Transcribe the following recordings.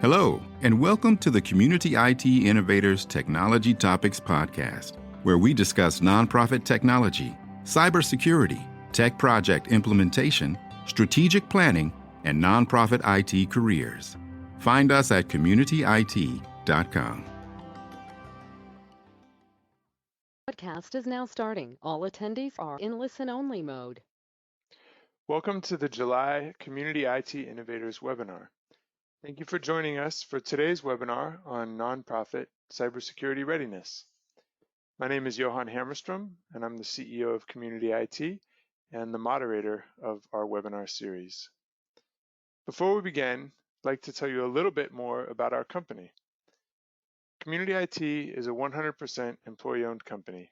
Hello, and welcome to the Community IT Innovators Technology Topics Podcast, where we discuss nonprofit technology, cybersecurity, tech project implementation, strategic planning, and nonprofit IT careers. Find us at communityit.com. Podcast is now starting. All attendees are in listen-only mode. Welcome to the July Community IT Innovators webinar. Thank you for joining us for today's webinar on nonprofit cybersecurity readiness. My name is Johan Hammerstrom, and I'm the CEO of Community IT and the moderator of our webinar series. Before we begin, I'd like to tell you a little bit more about our company. Community IT is a 100% employee-owned company,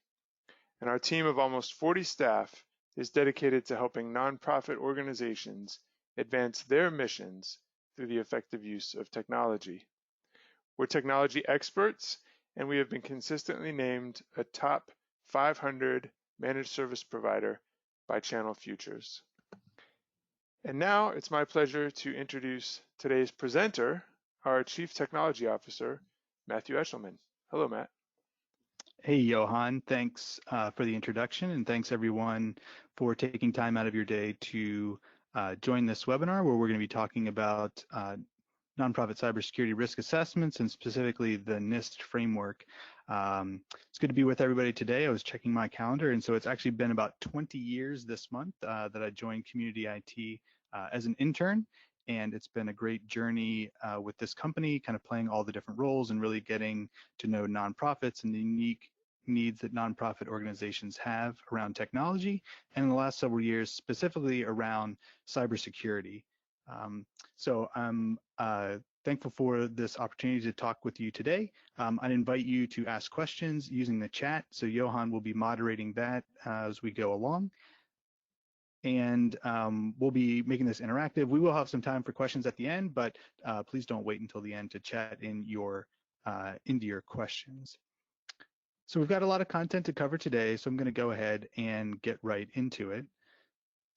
and our team of almost 40 staff is dedicated to helping nonprofit organizations advance their missions through the effective use of technology. We're technology experts, and we have been consistently named a top 500 managed service provider by Channel Futures. And now it's my pleasure to introduce today's presenter, our Chief Technology Officer, Matthew Eshleman. Hello, Matt. Hey, Johan. Thanks for the introduction, and thanks everyone for taking time out of your day to join this webinar where we're going to be talking about nonprofit cybersecurity risk assessments and specifically the NIST framework. It's good to be with everybody today. I was checking my calendar, and so it's actually been about 20 years this month that I joined Community IT as an intern. And it's been a great journey with this company, kind of playing all the different roles and really getting to know nonprofits and the unique needs that nonprofit organizations have around technology, and in the last several years, specifically around cybersecurity. So I'm thankful for this opportunity to talk with you today. I'd invite you to ask questions using the chat. So Johan will be moderating that as we go along. And we'll be making this interactive. We will have some time for questions at the end, but please don't wait until the end to chat in into your questions. So we've got a lot of content to cover today, so I'm going to go ahead and get right into it.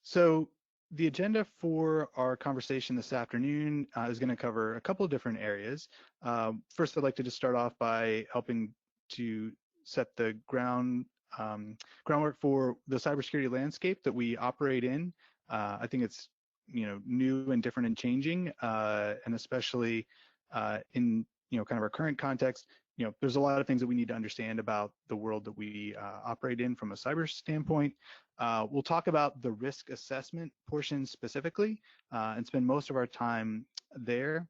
So the agenda for our conversation this afternoon is going to cover a couple of different areas. First, I'd like to just start off by helping to set the groundwork for the cybersecurity landscape that we operate in. I think it's new and different and changing, and especially in kind of our current context. There's a lot of things that we need to understand about the world that we operate in from a cyber standpoint. We'll talk about the risk assessment portion specifically and spend most of our time there.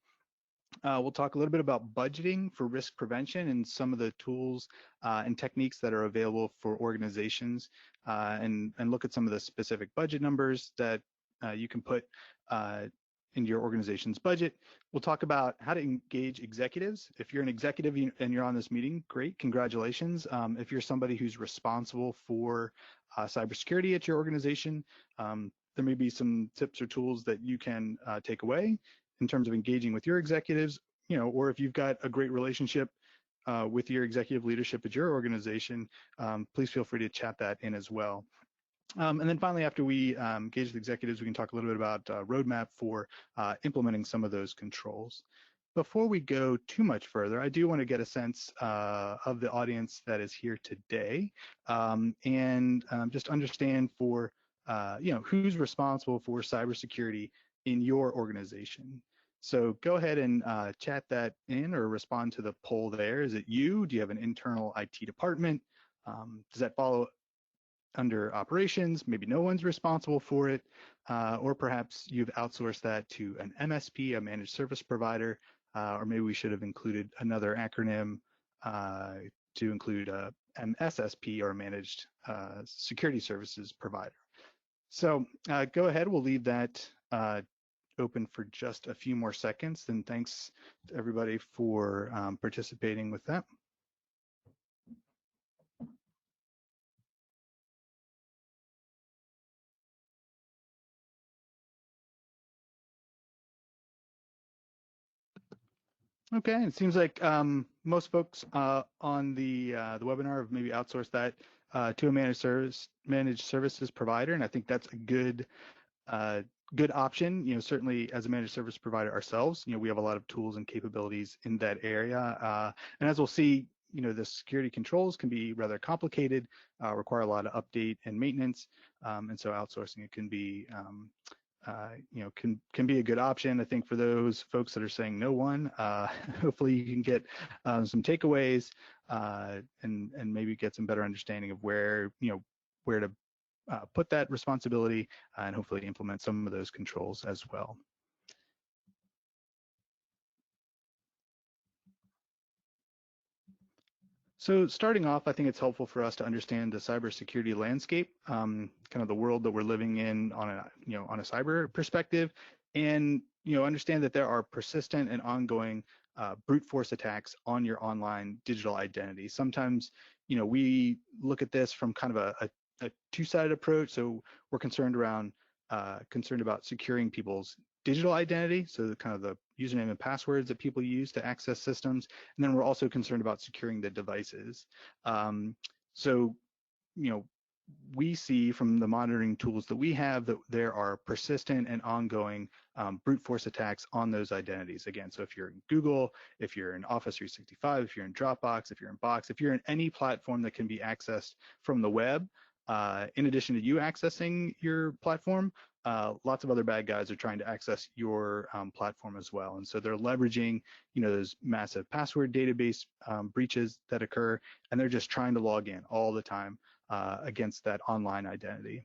We'll talk a little bit about budgeting for risk prevention and some of the tools and techniques that are available for organizations, and look at some of the specific budget numbers that you can put in your organization's budget. We'll talk about how to engage executives. If you're an executive and you're on this meeting, great, congratulations. If you're somebody who's responsible for cybersecurity at your organization, there may be some tips or tools that you can take away in terms of engaging with your executives, or if you've got a great relationship with your executive leadership at your organization, please feel free to chat that in as well. And then finally, after we engage with executives, we can talk a little bit about roadmap for implementing some of those controls. Before we go too much further, I do want to get a sense of the audience that is here today, and just understand for who's responsible for cybersecurity in your organization. So go ahead and chat that in or respond to the poll there. Is it you? Do you have an internal IT department? Does that follow under operations? Maybe no one's responsible for it, or perhaps you've outsourced that to an MSP, a managed service provider, or maybe we should have included another acronym to include a MSSP, or a managed security services provider. So go ahead, we'll leave that open for just a few more seconds, and thanks to everybody for participating with that. Okay, it seems like most folks on the webinar have maybe outsourced that to a managed services provider, and I think that's a good good option. Certainly as a managed service provider ourselves, we have a lot of tools and capabilities in that area. And as we'll see, the security controls can be rather complicated, require a lot of update and maintenance. And so outsourcing it can be, can be a good option. I think for those folks that are saying no one, hopefully you can get some takeaways and maybe get some better understanding of where to put that responsibility and hopefully implement some of those controls as well. So starting off, I think it's helpful for us to understand the cybersecurity landscape, kind of the world that we're living in on a cyber perspective, and understand that there are persistent and ongoing brute force attacks on your online digital identity. Sometimes, we look at this from kind of a two-sided approach. So we're concerned about securing people's digital identity, so kind of the username and passwords that people use to access systems, and then we're also concerned about securing the devices. So, we see from the monitoring tools that we have that there are persistent and ongoing brute force attacks on those identities. Again, so if you're in Google, if you're in Office 365, if you're in Dropbox, if you're in Box, if you're in any platform that can be accessed from the web, in addition to you accessing your platform, lots of other bad guys are trying to access your platform as well. And so they're leveraging, those massive password database breaches that occur, and they're just trying to log in all the time against that online identity.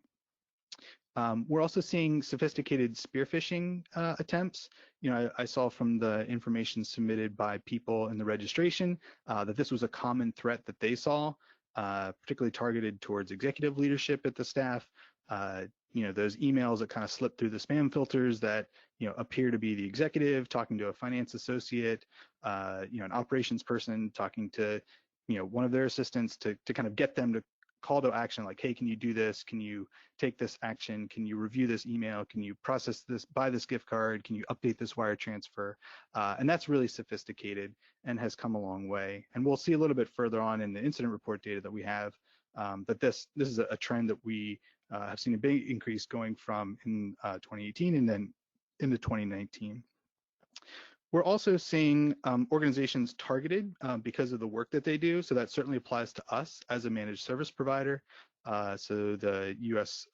We're also seeing sophisticated spear phishing attempts. I saw from the information submitted by people in the registration that this was a common threat that they saw, particularly targeted towards executive leadership at the staff. Those emails that kind of slip through the spam filters that appear to be the executive talking to a finance associate, an operations person talking to one of their assistants to kind of get them to call to action, like, hey, can you do this? Can you take this action? Can you review this email? Can you process this, buy this gift card? Can you update this wire transfer? And that's really sophisticated and has come a long way. And we'll see a little bit further on in the incident report data that we have that this is a trend that we have seen a big increase going from in 2018 and then into 2019. We're also seeing organizations targeted because of the work that they do. So that certainly applies to us as a managed service provider. So the US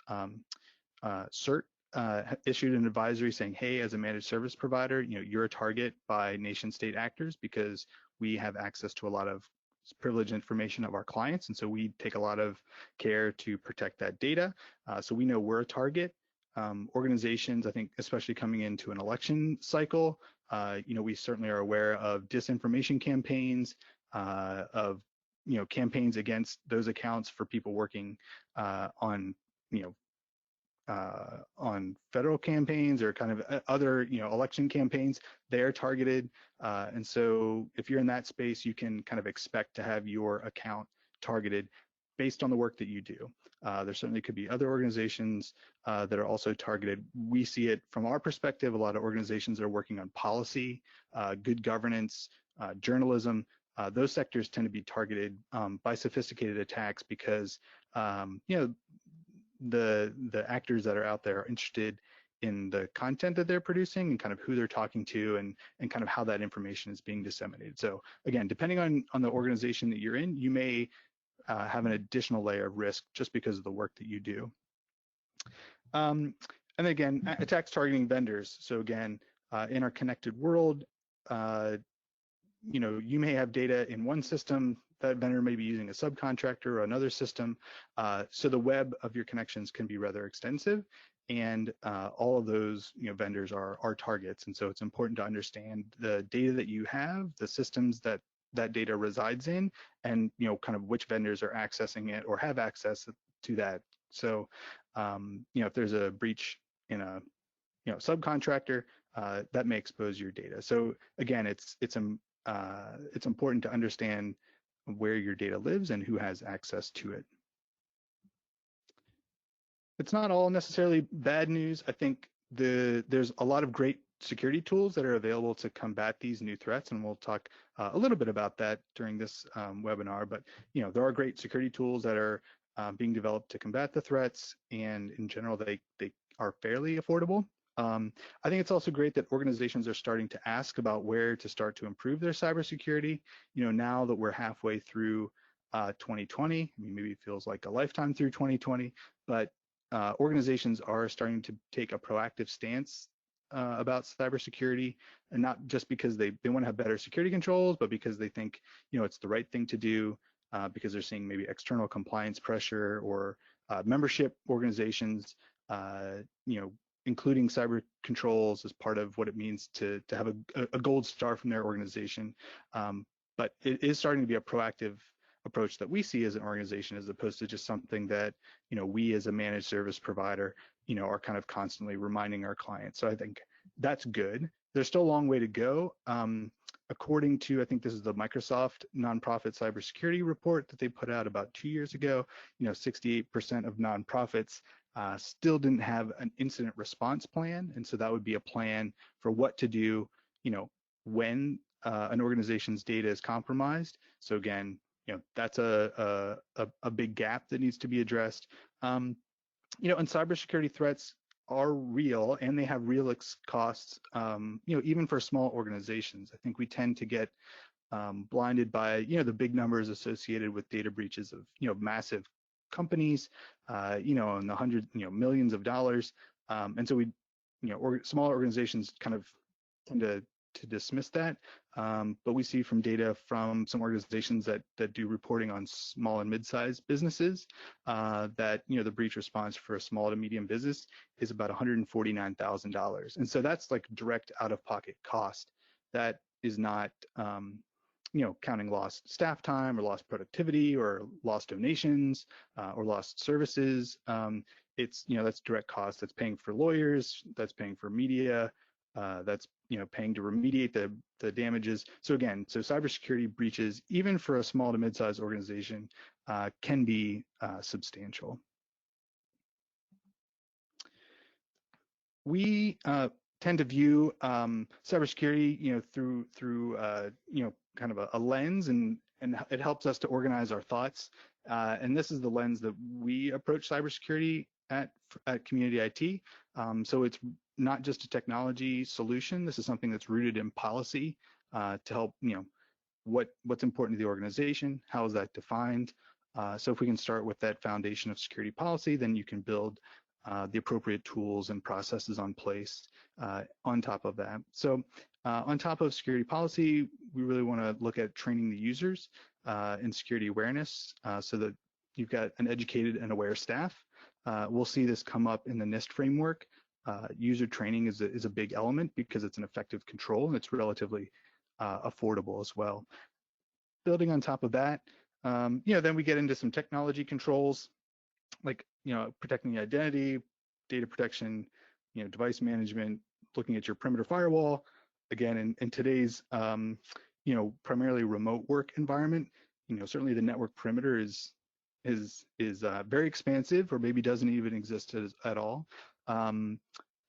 CERT issued an advisory saying, hey, as a managed service provider, you're a target by nation state actors because we have access to a lot of privileged information of our clients. And so we take a lot of care to protect that data. So we know we're a target. Organizations, I think, especially coming into an election cycle, we certainly are aware of disinformation campaigns, of campaigns against those accounts for people working on federal campaigns or kind of other election campaigns. They're targeted, and so if you're in that space, you can kind of expect to have your account targeted based on the work that you do. There certainly could be other organizations that are also targeted. We see it from our perspective, a lot of organizations that are working on policy, good governance, journalism. Those sectors tend to be targeted by sophisticated attacks because the actors that are out there are interested in the content that they're producing and kind of who they're talking to and kind of how that information is being disseminated. So again, depending on the organization that you're in, you may have an additional layer of risk just because of the work that you do. And again, attacks targeting vendors. So again, in our connected world, you may have data in one system, that vendor may be using a subcontractor or another system. So the web of your connections can be rather extensive, and all of those vendors are targets. And so it's important to understand the data that you have, the systems that data resides in, and kind of which vendors are accessing it or have access to that. So if there's a breach in a subcontractor, that may expose your data. So again, it's important to understand where your data lives and who has access to it. It's not all necessarily bad news. I think there's a lot of great security tools that are available to combat these new threats, and we'll talk a little bit about that during this webinar. But there are great security tools that are being developed to combat the threats, and in general, they are fairly affordable. I think it's also great that organizations are starting to ask about where to start to improve their cybersecurity. Now that we're halfway through 2020, I mean, maybe it feels like a lifetime through 2020, but organizations are starting to take a proactive stance about cybersecurity, and not just because they want to have better security controls, but because they think it's the right thing to do, because they're seeing maybe external compliance pressure, or membership organizations including cyber controls as part of what it means to have a gold star from their organization. But it is starting to be a proactive approach that we see as an organization, as opposed to just something that we as a managed service provider are kind of constantly reminding our clients. So I think that's good. There's still a long way to go. According to, I think this is the Microsoft nonprofit cybersecurity report that they put out about 2 years ago, 68% of nonprofits still didn't have an incident response plan. And so that would be a plan for what to do, when an organization's data is compromised. So again, that's a big gap that needs to be addressed. And cybersecurity threats are real, and they have real costs, even for small organizations. I think we tend to get blinded by, the big numbers associated with data breaches of, massive companies, in the hundreds, millions of dollars. And so we, smaller organizations kind of tend to dismiss that. But we see from data from some organizations that do reporting on small and mid-sized businesses that, the breach response for a small to medium business is about $149,000. And so that's like direct out-of-pocket cost. That is not, counting lost staff time or lost productivity or lost donations or lost services. It's, that's direct cost. That's paying for lawyers, that's paying for media, that's, paying to remediate the damages. So again, cybersecurity breaches, even for a small to mid-sized organization, can be substantial. We tend to view cybersecurity, through kind of a lens, and it helps us to organize our thoughts. And this is the lens that we approach cybersecurity at Community IT. So it's not just a technology solution. This is something that's rooted in policy to help, what's important to the organization, how is that defined? So if we can start with that foundation of security policy, then you can build the appropriate tools and processes on place on top of that. So on top of security policy, we really want to look at training the users in security awareness so that you've got an educated and aware staff. We'll see this come up in the NIST framework. User training is a big element because it's an effective control, and it's relatively affordable as well. Building on top of that, then we get into some technology controls, like protecting the identity, data protection, device management, looking at your perimeter firewall. Again, in today's primarily remote work environment, certainly the network perimeter is very expansive, or maybe doesn't even exist at all. And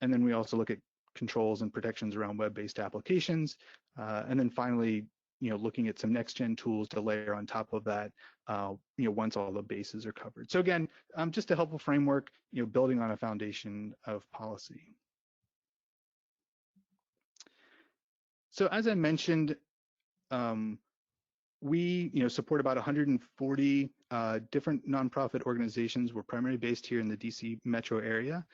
then we also look at controls and protections around web-based applications, and then finally, looking at some next-gen tools to layer on top of that, once all the bases are covered. So again, just a helpful framework, building on a foundation of policy. So as I mentioned, we support about 140 different nonprofit organizations. We're primarily based here in the DC metro area,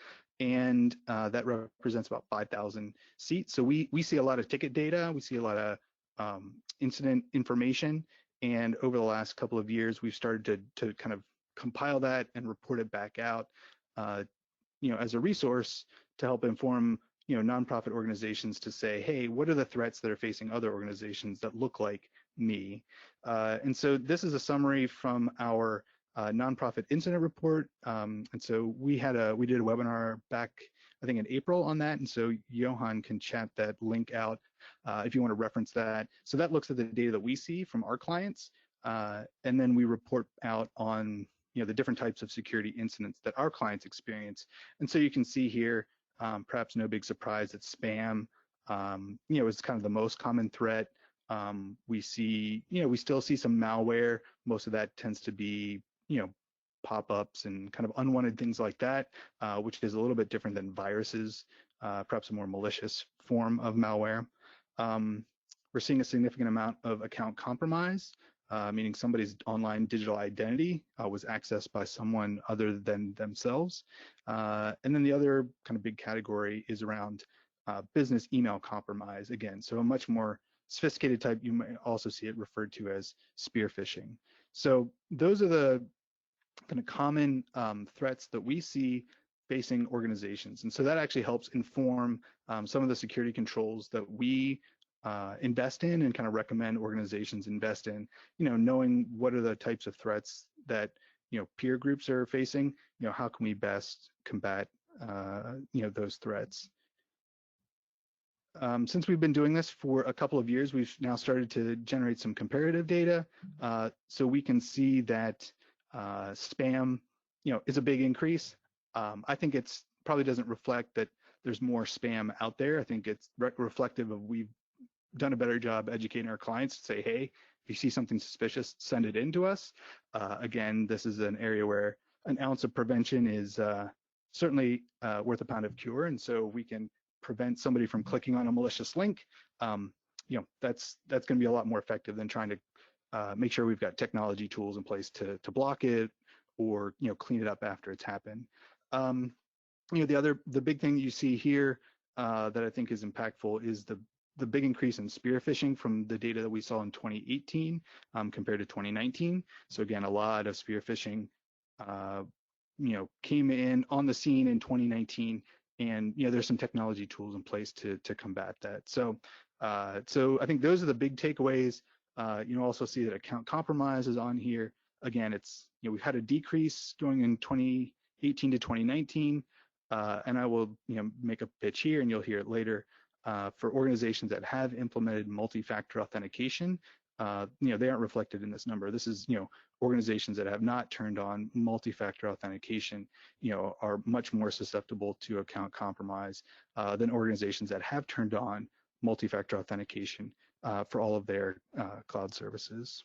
and that represents about 5,000 seats. So we see a lot of ticket data, we see a lot of incident information, and over the last couple of years, we've started to kind of compile that and report it back out, as a resource to help inform nonprofit organizations to say, hey, what are the threats that are facing other organizations that look like me? And so this is a summary from our nonprofit incident report. And so we did a webinar back, I think in April on that. And so Johan can chat that link out if you want to reference that. So that looks at the data that we see from our clients. And then we report out on the different types of security incidents that our clients experience. And so you can see here, perhaps no big surprise that spam, is kind of the most common threat. We still see some malware. Most of that tends to be, pop-ups and kind of unwanted things like that, which is a little bit different than viruses. perhaps a more malicious form of malware. We're seeing a significant amount of account compromise, meaning somebody's online digital identity was accessed by someone other than themselves. And then the other kind of big category is around business email compromise, again, so a much more sophisticated type. You might also see it referred to as spear phishing. So those are the kind of common threats that we see facing organizations. And so that actually helps inform some of the security controls that we invest in and kind of recommend organizations invest in, knowing what are the types of threats that, peer groups are facing, how can we best combat, those threats. Since we've been doing this for a couple of years, we've now started to generate some comparative data, so we can see that spam, is a big increase. I think it's probably doesn't reflect that there's more spam out there. I think it's reflective of we've done a better job educating our clients to say, hey, if you see something suspicious, send it in to us. Again, this is an area where an ounce of prevention is certainly worth a pound of cure, and so we can prevent somebody from clicking on a malicious link. That's going to be a lot more effective than trying to make sure we've got technology tools in place to block it or clean it up after it's happened. The big thing you see here that I think is impactful is the big increase in spear phishing from the data that we saw in 2018 compared to 2019. So again, a lot of spear phishing came in on the scene in 2019, and there's some technology tools in place to combat that. So I think those are the big takeaways. Also see that account compromise is on here. Again, it's we've had a decrease going in 2018 to 2019, and I will make a pitch here, and you'll hear it later. For organizations that have implemented multi-factor authentication, they aren't reflected in this number. This is, organizations that have not turned on multi-factor authentication, are much more susceptible to account compromise than organizations that have turned on multi-factor authentication for all of their cloud services.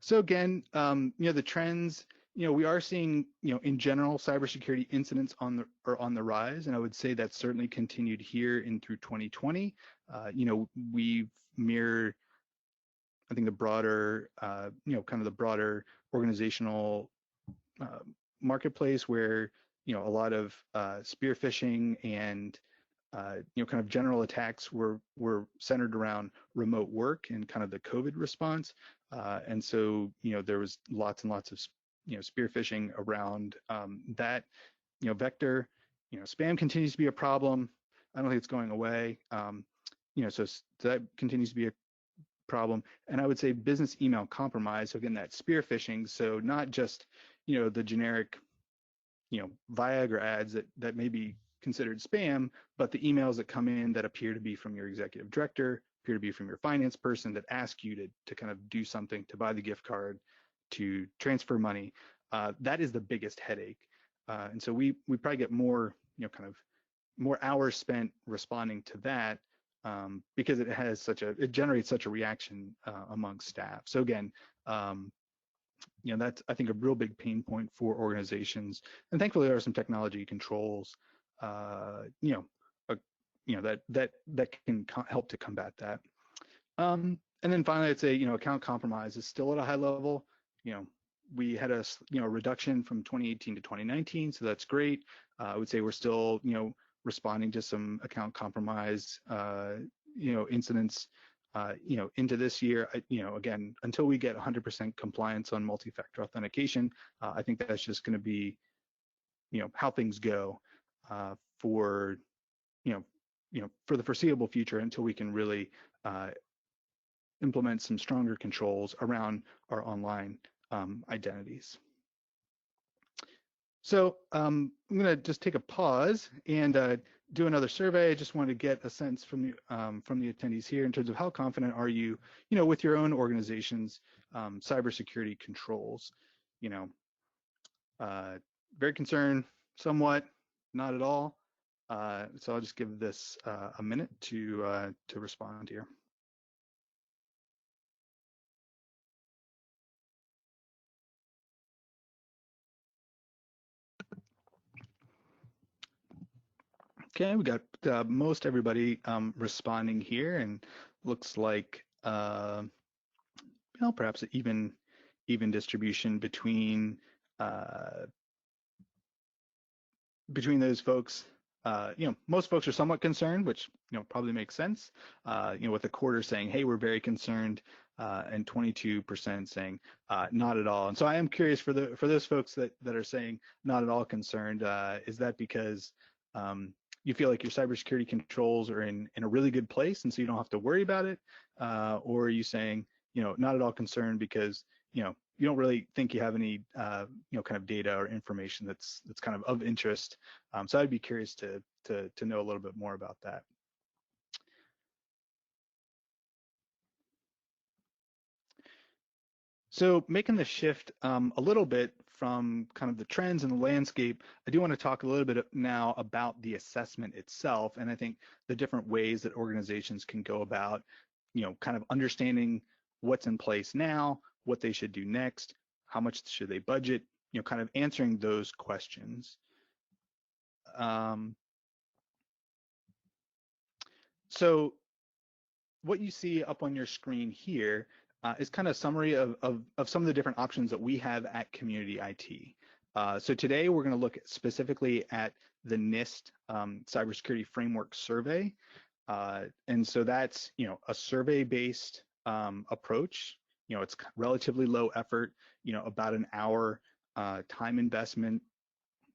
So again, the trends. We are seeing, in general, cybersecurity incidents are on the rise, and I would say that certainly continued here in through 2020. We've mirrored, I think, the broader, kind of the broader organizational marketplace where, a lot of spear phishing and kind of general attacks were centered around remote work and kind of the COVID response, and so there was lots and lots of spear phishing around that vector. Spam continues to be a problem. I don't think it's going away. So that continues to be a problem. And I would say business email compromise. So again, that spear phishing. So not just the generic Viagra ads that may be considered spam, but the emails that come in that appear to be from your executive director, appear to be from your finance person, that ask you to kind of do something, to buy the gift card, to transfer money. That is the biggest headache, and so we probably get more kind of more hours spent responding to that because it generates such a reaction among staff. So again, that's, I think, a real big pain point for organizations, and thankfully there are some technology controls that can help to combat that. And then finally, I'd say account compromise is still at a high level. We had a reduction from 2018 to 2019, so that's great. I would say we're still responding to some account compromise incidents into this year. Again, until we get 100% compliance on multi-factor authentication, I think that's just going to be how things go for for the foreseeable future, until we can really implement some stronger controls around our online identities. So I'm going to just take a pause and do another survey. I just want to get a sense from the attendees here in terms of how confident are you, with your own organization's cybersecurity controls. Very concerned, somewhat, not at all. So I'll just give this a minute to respond here. Okay, we got most everybody responding here, and looks like perhaps an even distribution uh, between those folks. Most folks are somewhat concerned, which probably makes sense. With a quarter saying, "Hey, we're very concerned," and 22% saying, "Not at all." And so I am curious for those folks that are saying not at all concerned. Is that because you feel like your cybersecurity controls are in a really good place, and so you don't have to worry about it, or are you saying, not at all concerned because you don't really think you have any kind of data or information that's kind of interest. So I'd be curious to know a little bit more about that. So making the shift a little bit from kind of the trends and the landscape, I do want to talk a little bit now about the assessment itself, and I think the different ways that organizations can go about, kind of understanding what's in place now, what they should do next, how much should they budget, kind of answering those questions. So what you see up on your screen here is kind of a summary of some of the different options that we have at Community IT. So today we're going to look specifically at the NIST Cybersecurity Framework Survey. And so that's, a survey-based approach. It's relatively low effort, about an hour time investment.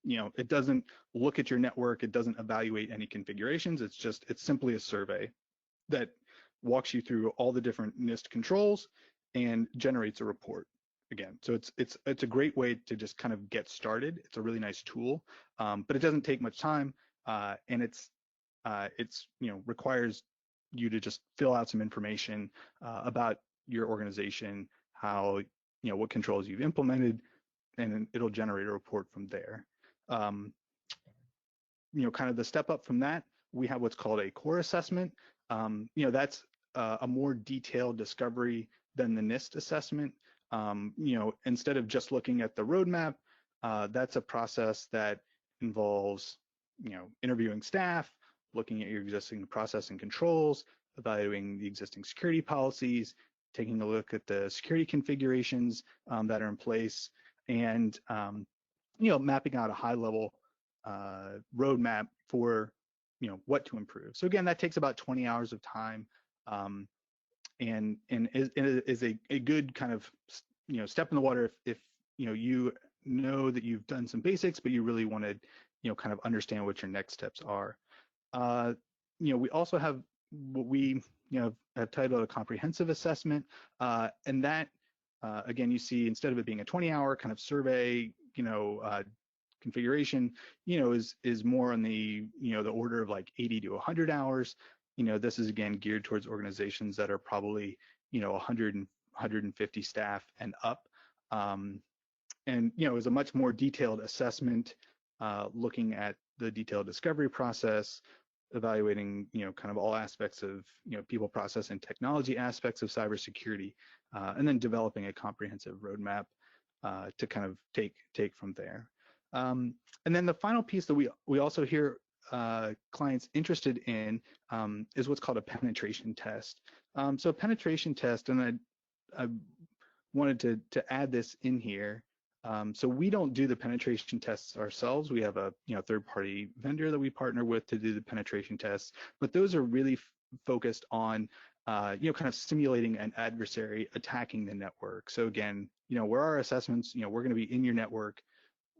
It doesn't look at your network. It doesn't evaluate any configurations. It's simply a survey that walks you through all the different NIST controls and generates a report again. So it's a great way to just kind of get started. It's a really nice tool, but it doesn't take much time, and it's requires you to just fill out some information about your organization, how what controls you've implemented, and it'll generate a report from there. Kind of the step up from that, we have what's called a core assessment. That's a more detailed discovery than the NIST assessment. Instead of just looking at the roadmap, that's a process that involves, interviewing staff, looking at your existing process and controls, evaluating the existing security policies, taking a look at the security configurations that are in place, and mapping out a high-level roadmap for what to improve. So again, that takes about 20 hours of time, and is a good kind of step in the water if you know that you've done some basics, but you really want to kind of understand what your next steps are. We also have what we have titled a comprehensive assessment, and that again, you see, instead of it being a 20-hour kind of survey, configuration, is more on the the order of like 80 to 100 hours. This is again geared towards organizations that are probably 100 and 150 staff and up, and is a much more detailed assessment, looking at the detailed discovery process, evaluating kind of all aspects of people, process, and technology aspects of cybersecurity, and then developing a comprehensive roadmap to kind of take from there. And then the final piece that we also hear clients interested in is what's called a penetration test. So a penetration test, and I wanted to add this in here. So we don't do the penetration tests ourselves. We have a third-party vendor that we partner with to do the penetration tests, but those are really focused on kind of simulating an adversary attacking the network. So again, where our assessments, we're going to be in your network,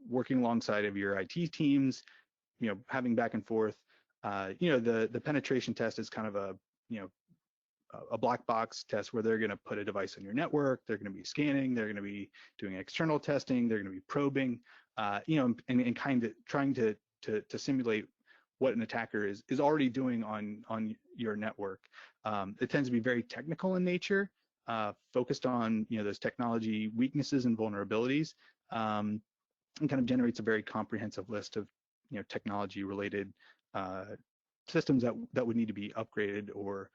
working alongside of your IT teams, having back and forth. The penetration test is kind of a black box test where they're going to put a device on your network, they're going to be scanning, they're going to be doing external testing, they're going to be probing, and kind of trying to simulate what an attacker is already doing on your network. It tends to be very technical in nature, focused on those technology weaknesses and vulnerabilities, and kind of generates a very comprehensive list of technology related systems that would need to be upgraded or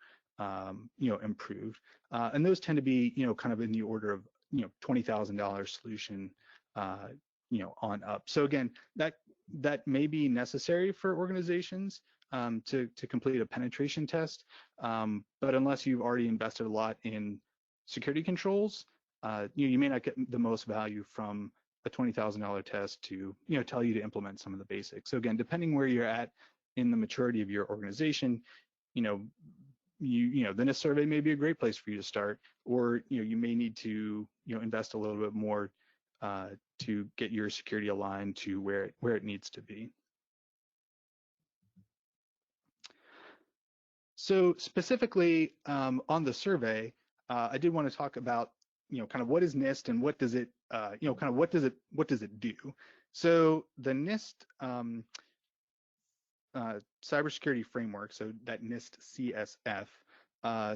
improved, and those tend to be kind of in the order of $20,000 solution on up. So again, that that may be necessary for organizations to complete a penetration test, but unless you've already invested a lot in security controls, you may not get the most value from a $20,000 test to tell you to implement some of the basics. So again, depending where you're at in the maturity of your organization, the NIST survey may be a great place for you to start, or you may need to invest a little bit more to get your security aligned to where it needs to be. So specifically on the survey, I did want to talk about kind of what is NIST and what does it what does it do. So the NIST cybersecurity framework, so that NIST CSF,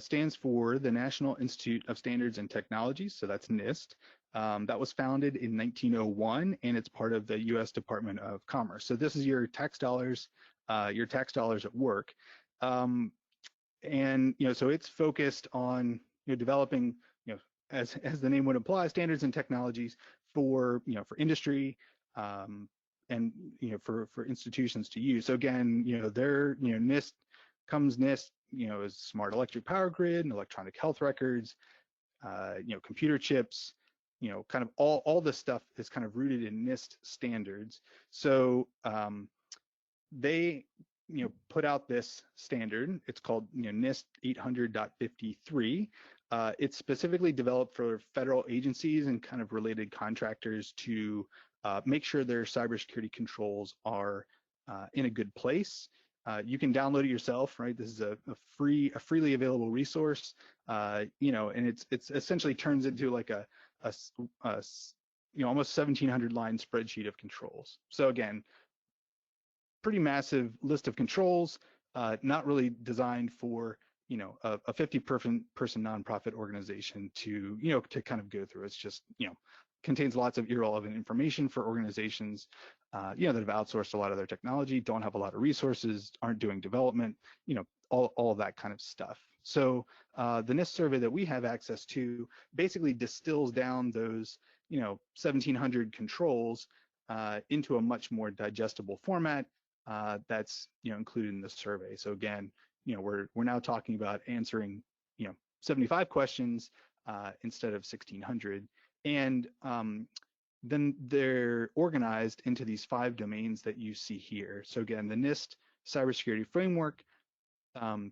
stands for the National Institute of Standards and Technologies, so that's NIST. That was founded in 1901, and it's part of the U.S. Department of Commerce. So this is your tax dollars at work. And so it's focused on developing, as the name would imply, standards and technologies for for industry, and for institutions to use. So again, their NIST is smart electric power grid and electronic health records, computer chips, kind of all this stuff is kind of rooted in NIST standards. So they put out this standard. It's called NIST 800.53. It's specifically developed for federal agencies and kind of related contractors to make sure their cybersecurity controls are in a good place. You can download it yourself, right? This is a freely available resource, and it's essentially turns into like a almost 1,700 line spreadsheet of controls. So again, pretty massive list of controls, not really designed for a 50-person nonprofit organization to kind of go through. It's just contains lots of irrelevant information for organizations that have outsourced a lot of their technology, don't have a lot of resources, aren't doing development, all of that kind of stuff. So the NIST survey that we have access to basically distills down those 1,700 controls into a much more digestible format that's included in the survey. So again, we're now talking about answering 75 questions instead of 1,600, and then they're organized into these 5 domains that you see here. So again, the NIST cybersecurity framework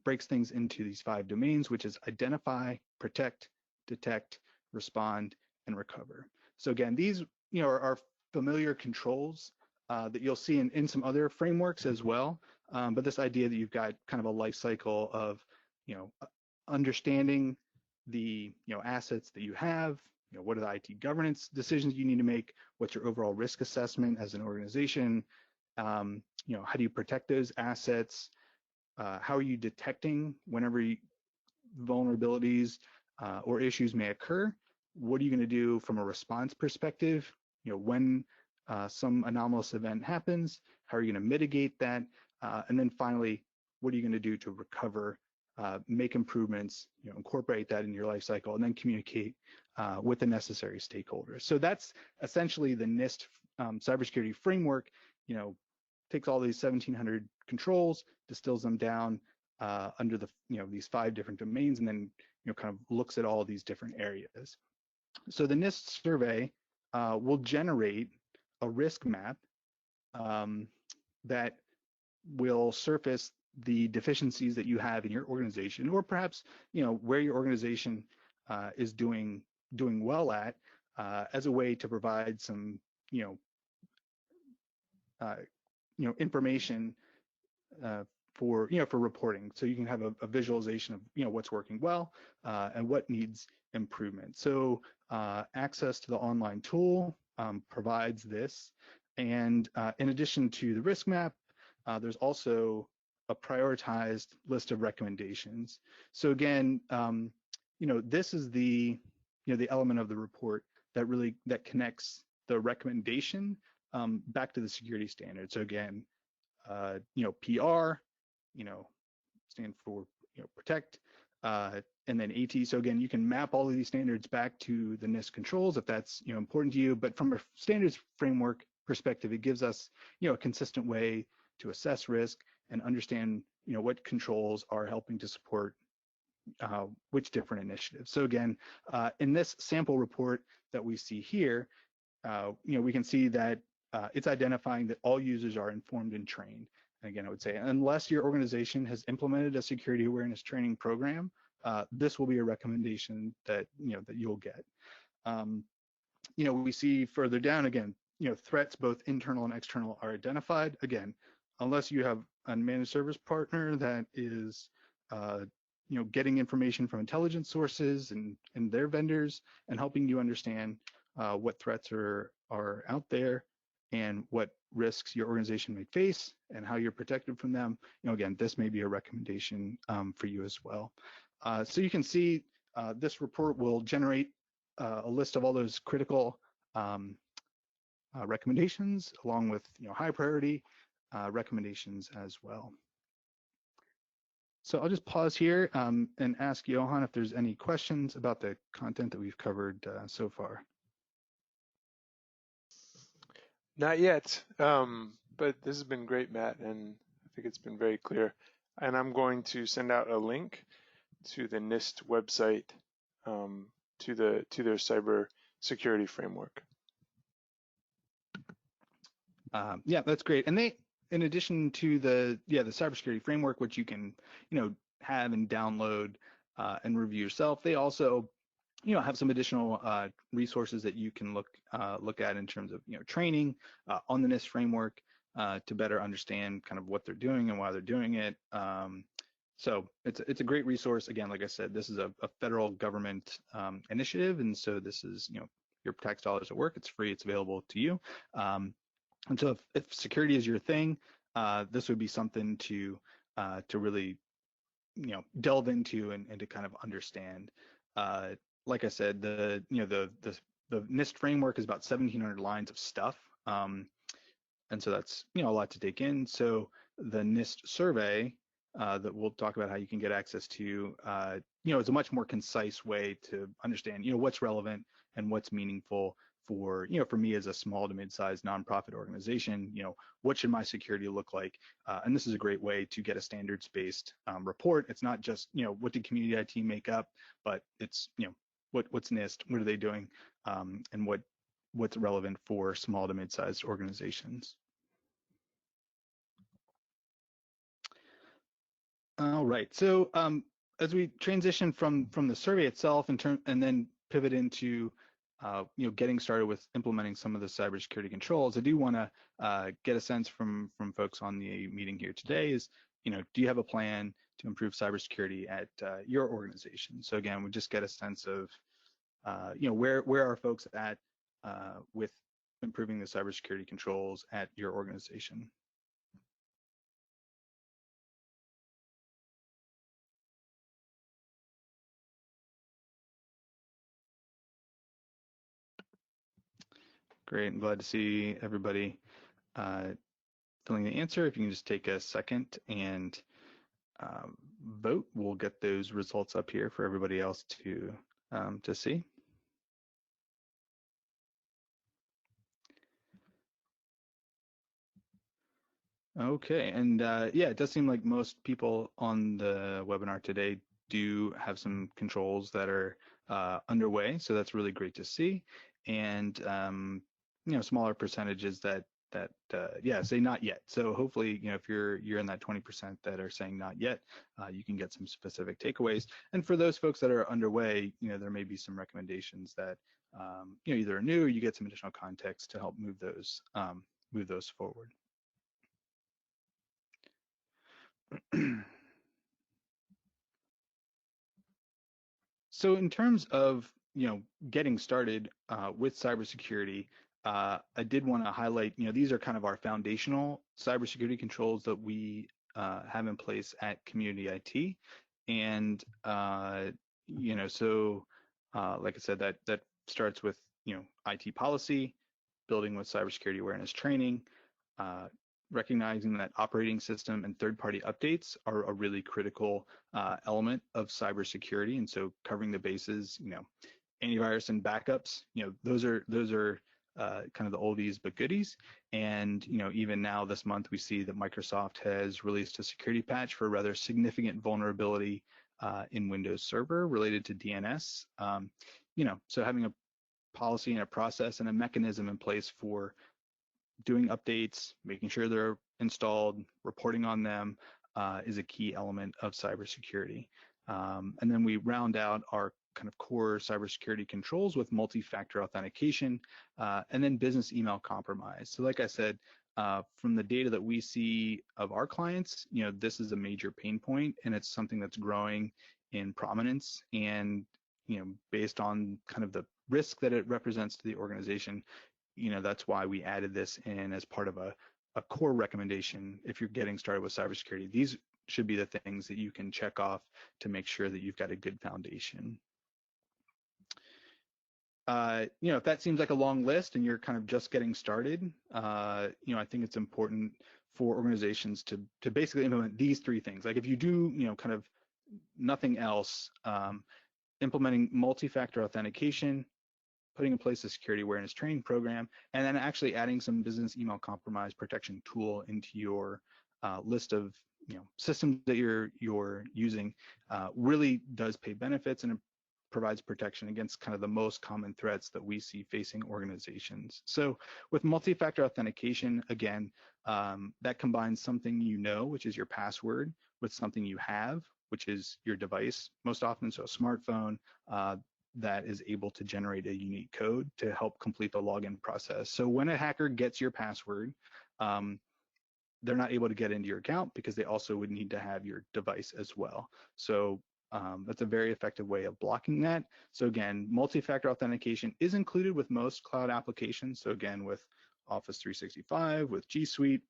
breaks things into these 5 domains, which is identify, protect, detect, respond, and recover. So again, these are familiar controls that you'll see in some other frameworks as well. But this idea that you've got kind of a life cycle of, understanding the, assets that you have, what are the IT governance decisions you need to make, what's your overall risk assessment as an organization, how do you protect those assets, how are you detecting whenever vulnerabilities or issues may occur, what are you going to do from a response perspective, when some anomalous event happens, how are you going to mitigate that? And then finally, what are you going to do to recover, make improvements, incorporate that in your life cycle, and then communicate with the necessary stakeholders. So that's essentially the NIST cybersecurity framework, takes all these 1,700 controls, distills them down under the, these 5 different domains, and then, kind of looks at all these different areas. So the NIST survey will generate a risk map that will surface the deficiencies that you have in your organization, or perhaps where your organization is doing well at, as a way to provide some information for reporting, so you can have a visualization of what's working well and what needs improvement. So access to the online tool provides this, and in addition to the risk map, there's also a prioritized list of recommendations. So again, this is the the element of the report that connects the recommendation back to the security standard. So again, PR, stand for protect, and then AT. So again, you can map all of these standards back to the NIST controls if that's important to you. But from a standards framework perspective, it gives us, a consistent way to assess risk and understand, what controls are helping to support which different initiatives. So again, in this sample report that we see here, we can see that it's identifying that all users are informed and trained. And again, I would say, unless your organization has implemented a security awareness training program, this will be a recommendation that, that you'll get. We see further down, again, threats both internal and external are identified. Again, unless you have a managed service partner that is, getting information from intelligence sources and their vendors and helping you understand what threats are out there and what risks your organization may face and how you're protected from them. Again, this may be a recommendation for you as well. So you can see this report will generate a list of all those critical recommendations, along with high priority recommendations as well. So I'll just pause here and ask Johan if there's any questions about the content that we've covered so far. Not yet, but this has been great, Matt, and I think it's been very clear. And I'm going to send out a link to the NIST website, to their cybersecurity framework. Yeah, that's great. And they, in addition to the cybersecurity framework, which you can have and download and review yourself, they also have some additional resources that you can look at in terms of training on the NIST framework to better understand kind of what they're doing and why they're doing it. So it's a great resource. Again, like I said, this is a federal government initiative, and so this is your tax dollars at work. It's free. It's available to you. And so if security is your thing, this would be something to really delve into and to kind of understand. Like I said, the NIST framework is about 1,700 lines of stuff, and so that's a lot to take in. So the NIST survey that we'll talk about how you can get access to, is a much more concise way to understand what's relevant and what's meaningful for for me as a small to mid-sized nonprofit organization. What should my security look like? And this is a great way to get a standards-based report. It's not just what did community IT make up, but it's what's NIST, what are they doing, and what's relevant for small to mid-sized organizations. All right, so as we transition from the survey itself and then pivot into getting started with implementing some of the cybersecurity controls, I do want to get a sense from folks on the meeting here today is, do you have a plan to improve cybersecurity at your organization? So again, we just get a sense of, where are folks at with improving the cybersecurity controls at your organization? Great, I'm glad to see everybody filling the answer. If you can just take a second and vote, we'll get those results up here for everybody else to see. Okay, and yeah, it does seem like most people on the webinar today do have some controls that are underway, so that's really great to see. And smaller percentages that say not yet. So hopefully, if you're in that 20% that are saying not yet, you can get some specific takeaways. And for those folks that are underway, there may be some recommendations that either are new or you get some additional context to help move those forward. So in terms of getting started with cybersecurity, I did want to highlight these are kind of our foundational cybersecurity controls that we have in place at Community IT, and so like I said, that starts with IT policy, building with cybersecurity awareness training, recognizing that operating system and third-party updates are a really critical element of cybersecurity, and so covering the bases, antivirus and backups, those are kind of the oldies but goodies. And even now this month, we see that Microsoft has released a security patch for a rather significant vulnerability in Windows Server related to DNS. So having a policy and a process and a mechanism in place for doing updates, making sure they're installed, reporting on them is a key element of cybersecurity. And then we round out our kind of core cybersecurity controls with multi-factor authentication and then business email compromise. So like I said, from the data that we see of our clients, this is a major pain point, and it's something that's growing in prominence. And based on kind of the risk that it represents to the organization, that's why we added this in as part of a core recommendation. If you're getting started with cybersecurity, these should be the things that you can check off to make sure that you've got a good foundation. If that seems like a long list and you're kind of just getting started, I think it's important for organizations to basically implement these three things. Like if you do, kind of nothing else, implementing multi-factor authentication, putting in place a security awareness training program, and then actually adding some business email compromise protection tool into your list of systems that you're using really does pay benefits, and it provides protection against kind of the most common threats that we see facing organizations. So with multi-factor authentication, again, that combines something which is your password, with something you have, which is your device, most often, so a smartphone, that is able to generate a unique code to help complete the login process. So when a hacker gets your password, they're not able to get into your account because they also would need to have your device as well. So that's a very effective way of blocking that. So again, multi-factor authentication is included with most cloud applications. So again, with Office 365, with G Suite,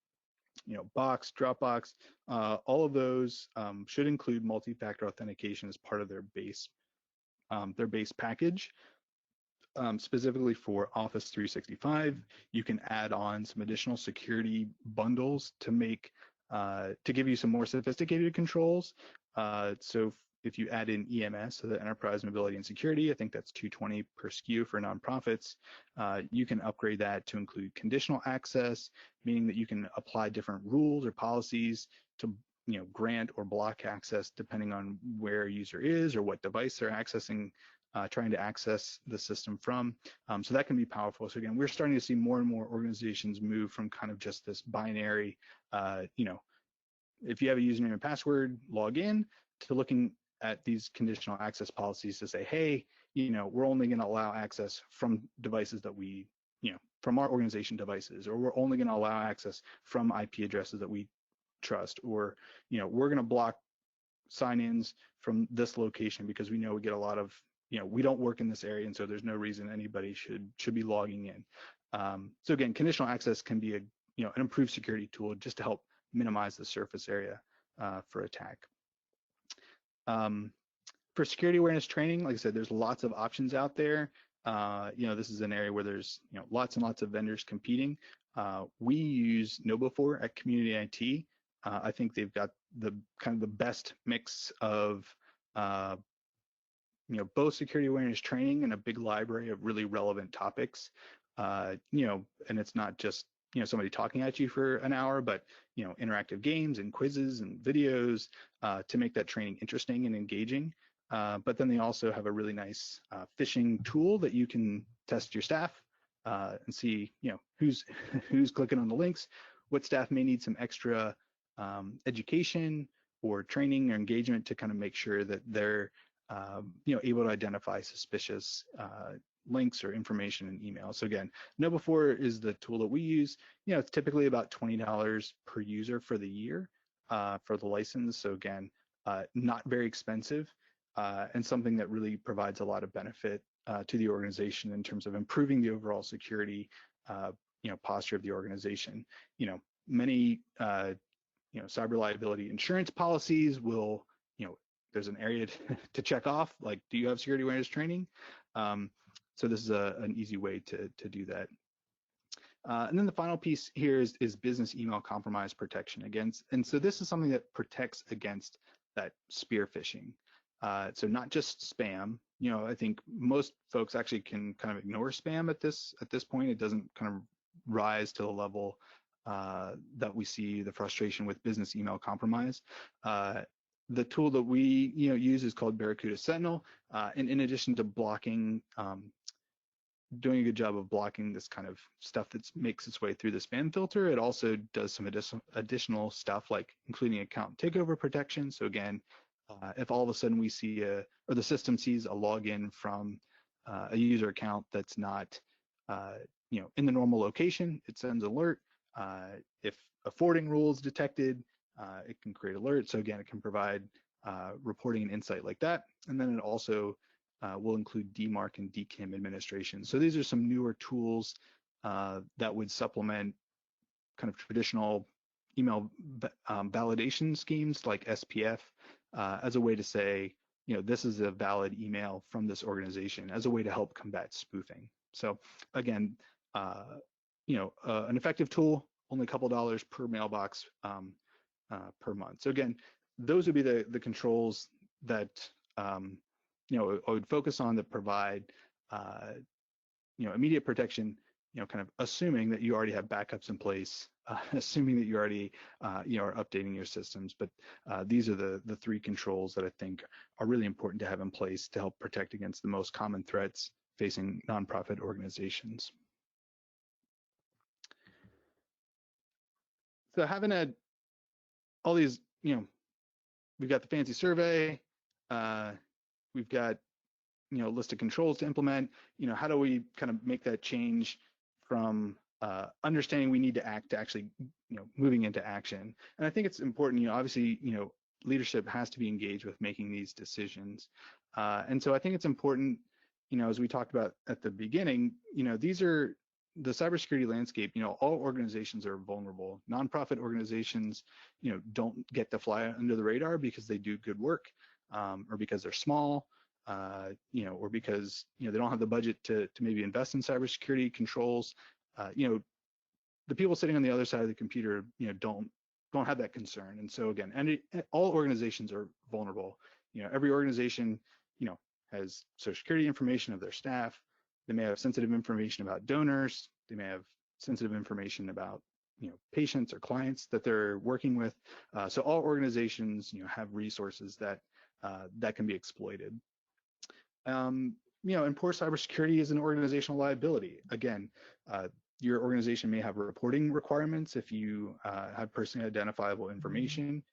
Box, Dropbox, all of those should include multi-factor authentication as part of their base package. Specifically for Office 365, you can add on some additional security bundles to give you some more sophisticated controls. So if you add in EMS, so the Enterprise Mobility and Security, I think that's $220 per SKU for nonprofits. You can upgrade that to include conditional access, meaning that you can apply different rules or policies to grant or block access depending on where a user is or what device they're accessing, trying to access the system from. So that can be powerful. So again, we're starting to see more and more organizations move from kind of just this binary, if you have a username and password, log in, to looking at these conditional access policies to say, hey, we're only going to allow access from devices that we, from our organization devices, or we're only going to allow access from IP addresses that we trust, or, we're going to block sign-ins from this location because we know we get a lot of, we don't work in this area, and so there's no reason anybody should be logging in. So again, conditional access can be an improved security tool just to help minimize the surface area for attack. For security awareness training, like I said, there's lots of options out there. This is an area where there's lots and lots of vendors competing. We use KnowBe4 at Community IT. I think they've got the kind of the best mix of both security awareness training and a big library of really relevant topics. And it's not just somebody talking at you for an hour, but interactive games and quizzes and videos to make that training interesting and engaging. But then they also have a really nice phishing tool that you can test your staff and see who's clicking on the links. What staff may need some extra education or training or engagement to kind of make sure that they're able to identify suspicious links or information in email. So again, KnowBe4 is the tool that we use. It's typically about $20 per user for the year for the license. So again, not very expensive and something that really provides a lot of benefit to the organization in terms of improving the overall security posture of the organization. Many cyber liability insurance policies will, there's an area to check off, like, do you have security awareness training? So this is an easy way to do that. And then the final piece here is business email compromise protection against, and so this is something that protects against that spear phishing. So not just spam. I think most folks actually can kind of ignore spam at this point. It doesn't kind of rise to the level that we see the frustration with business email compromise. The tool that we use is called Barracuda Sentinel, and in addition to blocking, doing a good job of blocking this kind of stuff that makes its way through the spam filter, it also does some additional stuff like including account takeover protection. So again, if all of a sudden we see or the system sees a login from a user account that's not in the normal location, it sends alert. If a forwarding rule is detected, it can create alerts. So again, it can provide reporting and insight like that. And then it also will include DMARC and DKIM administration. So these are some newer tools that would supplement kind of traditional email validation schemes like SPF as a way to say, this is a valid email from this organization, as a way to help combat spoofing. So again, an effective tool, only a couple dollars per mailbox per month. So again, those would be the controls that I would focus on that provide immediate protection, kind of assuming that you already have backups in place, assuming that you already are updating your systems. But these are the three controls that I think are really important to have in place to help protect against the most common threats facing nonprofit organizations. So having all these, we've got the fancy survey, we've got a list of controls to implement. How do we kind of make that change from understanding we need to act to actually moving into action? And I think it's important, obviously, leadership has to be engaged with making these decisions. And so I think it's important, as we talked about at the beginning, these are the cybersecurity landscape. All organizations are vulnerable. Nonprofit organizations, don't get to fly under the radar because they do good work, or because they're small, or because they don't have the budget to maybe invest in cybersecurity controls. The people sitting on the other side of the computer, don't have that concern. And so again, all organizations are vulnerable. Every organization, has social security information of their staff. They may have sensitive information about donors. They may have sensitive information about patients or clients that they're working with. So all organizations, have resources that can be exploited. And poor cybersecurity is an organizational liability. Again, your organization may have reporting requirements if you have personally identifiable information.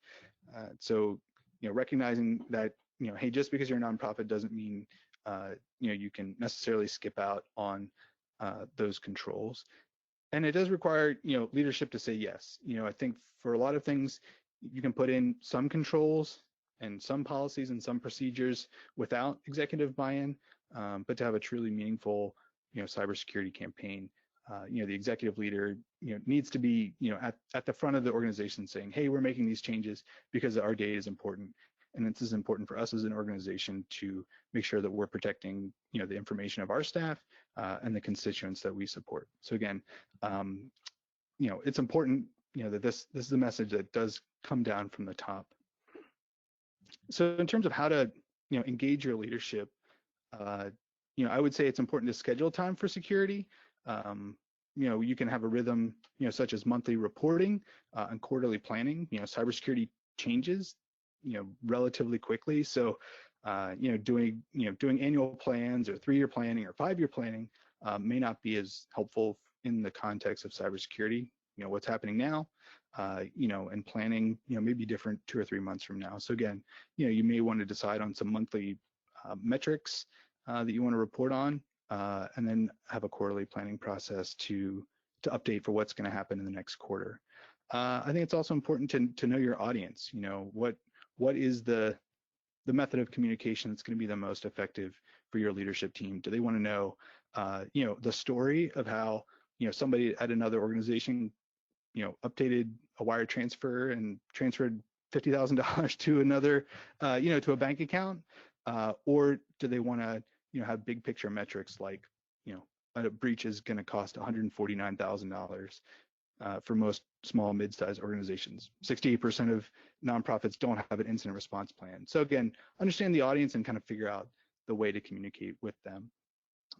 So, recognizing that, hey, just because you're a nonprofit doesn't mean, you can necessarily skip out on those controls. And it does require, leadership to say yes. I think for a lot of things, you can put in some controls and some policies and some procedures without executive buy-in, but to have a truly meaningful, cybersecurity campaign, the executive leader, needs to be, at the front of the organization saying, hey, we're making these changes because our data is important. And this is important for us as an organization to make sure that we're protecting, the information of our staff and the constituents that we support. So again, it's important, that this is a message that does come down from the top. So in terms of how to, engage your leadership, I would say it's important to schedule time for security. You can have a rhythm, such as monthly reporting and quarterly planning. Cybersecurity changes, relatively quickly. So, doing annual plans or 3-year planning or 5-year planning may not be as helpful in the context of cybersecurity. What's happening now, and planning, may be different 2 or 3 months from now. So again, you may want to decide on some monthly metrics that you want to report on, and then have a quarterly planning process to update for what's going to happen in the next quarter. I think it's also important to know your audience. What is the method of communication that's going to be the most effective for your leadership team? Do they want to know, the story of how, somebody at another organization, updated a wire transfer and transferred $50,000 to another, to a bank account? Or do they want to, have big picture metrics like, a breach is going to cost $149,000. for most small, mid-sized organizations. 68% of nonprofits don't have an incident response plan. So again, understand the audience and kind of figure out the way to communicate with them.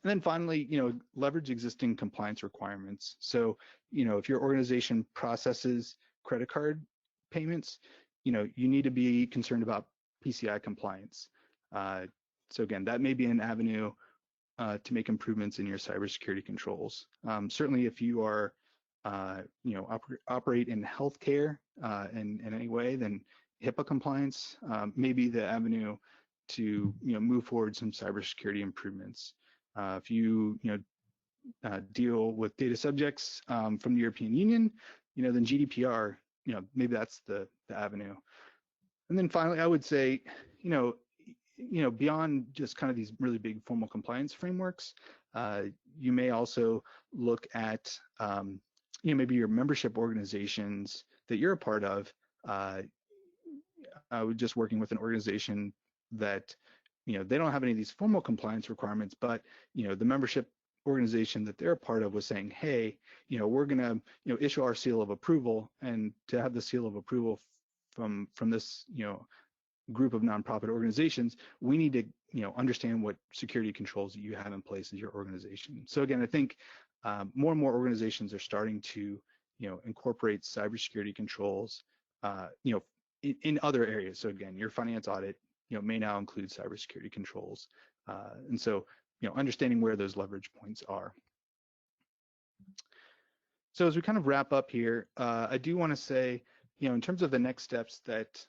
And then finally, leverage existing compliance requirements. So, if your organization processes credit card payments, you need to be concerned about PCI compliance. So again, that may be an avenue to make improvements in your cybersecurity controls. Certainly, if you are, operate in healthcare in any way, then HIPAA compliance may be the avenue to move forward some cybersecurity improvements. If you deal with data subjects from the European Union, then GDPR, maybe that's the avenue. And then finally, I would say, beyond just kind of these really big formal compliance frameworks, you may also look at, maybe your membership organizations that you're a part of. I was just working with an organization that, they don't have any of these formal compliance requirements, but, the membership organization that they're a part of was saying, hey, we're going to, issue our seal of approval, and to have the seal of approval from this, group of nonprofit organizations, we need to, understand what security controls that you have in place as your organization. So again, I think more and more organizations are starting to, incorporate cybersecurity controls, in other areas. So again, your finance audit, may now include cybersecurity controls. And so, understanding where those leverage points are. So as we kind of wrap up here, I do want to say, in terms of the next steps that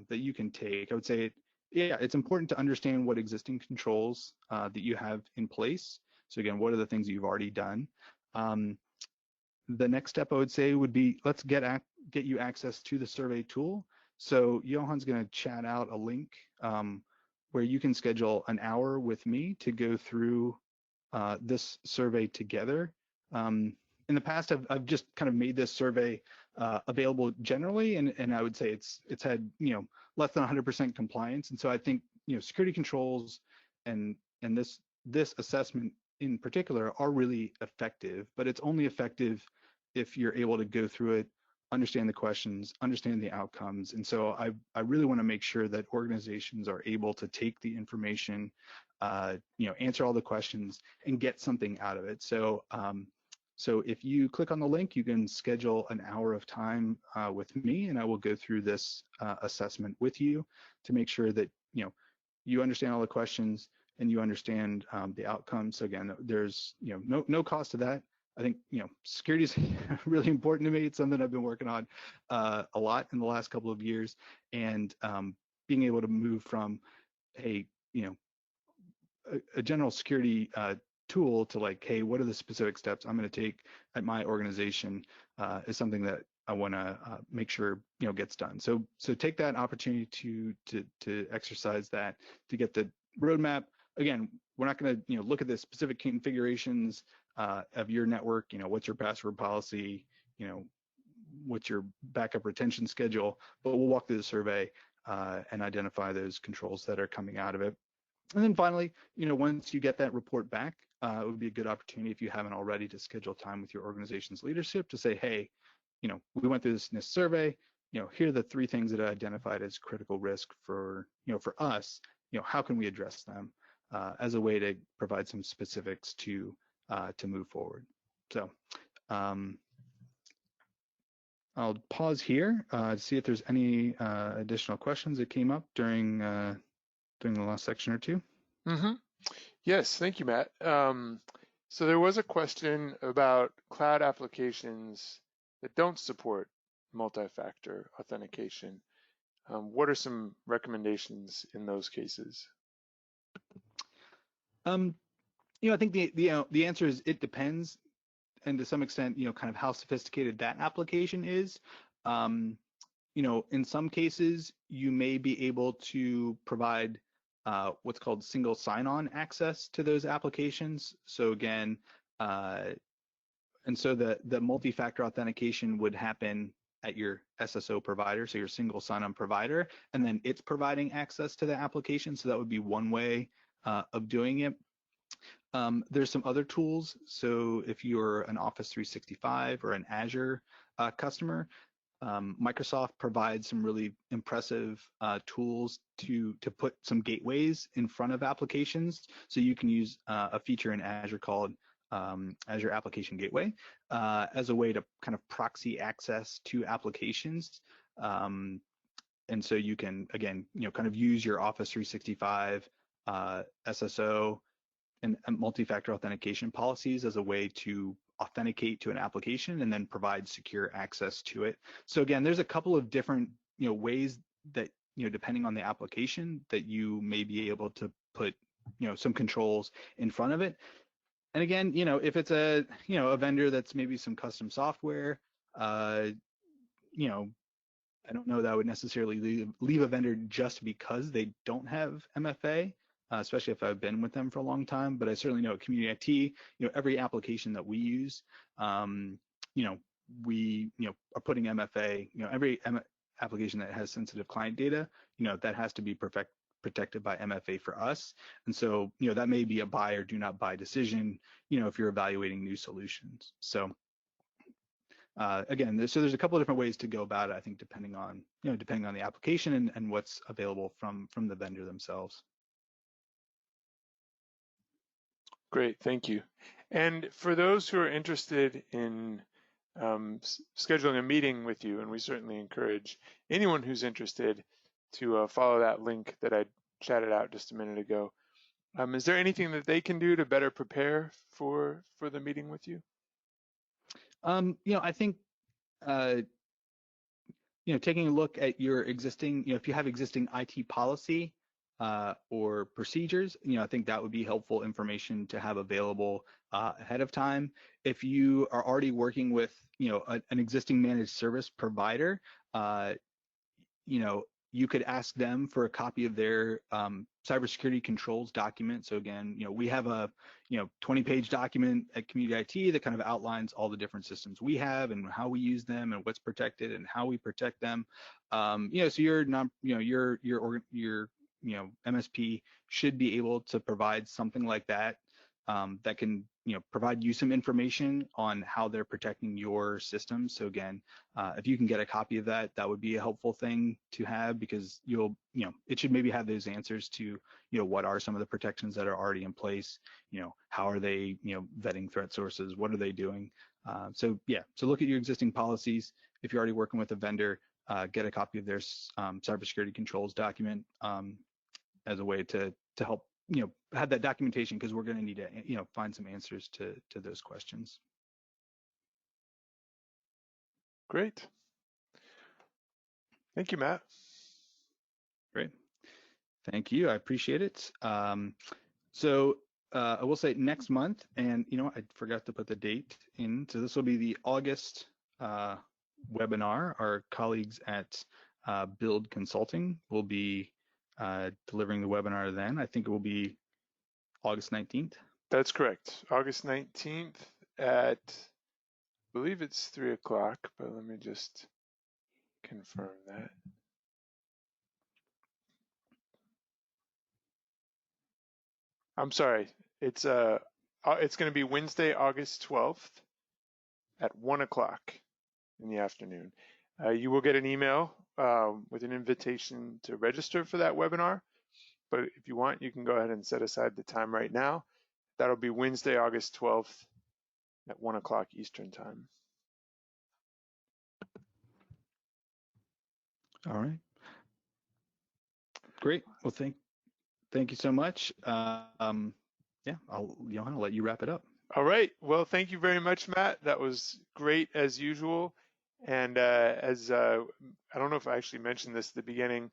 you can take, I would say, it's important to understand what existing controls that you have in place. So again, what are the things that you've already done? The next step I would say would be, let's get you access to the survey tool. So Johan's going to chat out a link where you can schedule an hour with me to go through this survey together. In the past, I've just kind of made this survey available generally, and I would say it's had less than 100% compliance. And so I think security controls and this assessment in particular are really effective, but it's only effective if you're able to go through it, understand the questions, understand the outcomes. And so I really want to make sure that organizations are able to take the information, answer all the questions, and get something out of it. So so if you click on the link, you can schedule an hour of time with me, and I will go through this assessment with you to make sure that you understand all the questions and you understand the outcomes. So again, there's no cost to that. I think security is really important to me. It's something I've been working on a lot in the last couple of years, and being able to move from a general security tool to like, hey, what are the specific steps I'm going to take at my organization is something that I want to make sure gets done. So take that opportunity to exercise that, to get the roadmap. Again, we're not going to look at the specific configurations of your network. What's your password policy? What's your backup retention schedule? But we'll walk through the survey and identify those controls that are coming out of it. And then finally, once you get that report back, it would be a good opportunity, if you haven't already, to schedule time with your organization's leadership to say, hey, we went through this NIST survey. Here are the 3 things that I identified as critical risk for, for us. How can we address them as a way to provide some specifics to move forward. So I'll pause here to see if there's any additional questions that came up during the last section or two. Mm-hmm. Yes, thank you, Matt. So there was a question about cloud applications that don't support multi-factor authentication. What are some recommendations in those cases? I think the answer is it depends, and to some extent, kind of how sophisticated that application is. In some cases, you may be able to provide what's called single sign-on access to those applications. So again, and so the multi-factor authentication would happen at your SSO provider, so your single sign-on provider, and then it's providing access to the application. So that would be one way of doing it. There's some other tools. So if you're an Office 365 or an Azure customer, Microsoft provides some really impressive tools to put some gateways in front of applications. So you can use a feature in Azure called Azure Application Gateway as a way to kind of proxy access to applications. And so you can, again, kind of use your Office 365 SSO and multi-factor authentication policies as a way to authenticate to an application and then provide secure access to it. So again, there's a couple of different ways that depending on the application that you may be able to put some controls in front of it. And again, if it's a a vendor that's maybe some custom software, I don't know that I would necessarily leave a vendor just because they don't have MFA, especially if I've been with them for a long time. But I certainly know at Community IT, every application that we use, we are putting MFA. Every application that has sensitive client data, that has to be protected by MFA for us. And so, that may be a buy or do not buy decision, if you're evaluating new solutions. So. Again, there's a couple of different ways to go about it, I think, depending on the application and what's available from the vendor themselves. Great, thank you. And for those who are interested in scheduling a meeting with you, and we certainly encourage anyone who's interested to follow that link that I chatted out just a minute ago. Is there anything that they can do to better prepare for the meeting with you? I think taking a look at your existing, if you have existing IT policy or procedures, I think that would be helpful information to have available ahead of time. If you are already working with, an existing managed service provider, you could ask them for a copy of their cybersecurity controls document. So again, we have a 20-page document at Community IT that kind of outlines all the different systems we have and how we use them and what's protected and how we protect them. So your MSP should be able to provide something like that that can provide you some information on how they're protecting your system. So again, if you can get a copy of that, that would be a helpful thing to have, because it should maybe have those answers to what are some of the protections that are already in place, how are they vetting threat sources, what are they doing. So look at your existing policies. If you're already working with a vendor, get a copy of their cybersecurity controls document as a way to help have that documentation, because we're going to need to find some answers to those questions. Great. Thank you, Matt. Great. Thank you. I appreciate it. So I will say next month, and I forgot to put the date in. So this will be the August webinar. Our colleagues at Build Consulting will be delivering the webinar then. I think it will be August 19th. That's correct. August 19th at, I believe it's 3 o'clock, but let me just confirm that. I'm sorry. It's going to be Wednesday, August 12th at 1 o'clock in the afternoon. You will get an email with an invitation to register for that webinar. But if you want, you can go ahead and set aside the time right now. That'll be Wednesday, August 12th at 1 o'clock Eastern time. All right. Great. Well, thank you so much. Yeah, I'll let you wrap it up. All right. Well, thank you very much, Matt. That was great as usual. And I don't know if I actually mentioned this at the beginning,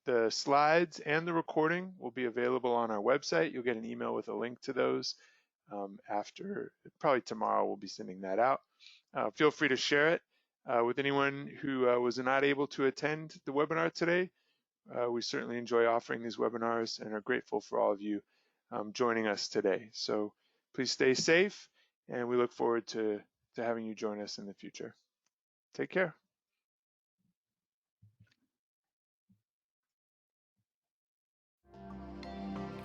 the slides and the recording will be available on our website. You'll get an email with a link to those after, probably tomorrow we'll be sending that out. Feel free to share it with anyone who was not able to attend the webinar today. We certainly enjoy offering these webinars and are grateful for all of you joining us today. So please stay safe, and we look forward to having you join us in the future. Take care.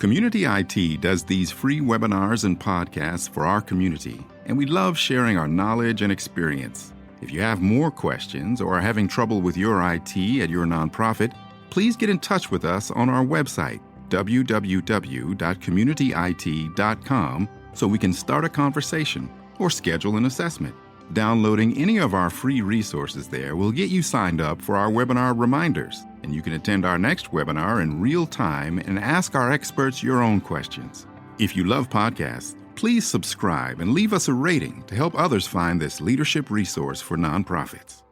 Community IT does these free webinars and podcasts for our community, and we love sharing our knowledge and experience. If you have more questions or are having trouble with your IT at your nonprofit, please get in touch with us on our website, www.communityit.com, so we can start a conversation or schedule an assessment. Downloading any of our free resources there will get you signed up for our webinar reminders, and you can attend our next webinar in real time and ask our experts your own questions. If you love podcasts, please subscribe and leave us a rating to help others find this leadership resource for nonprofits.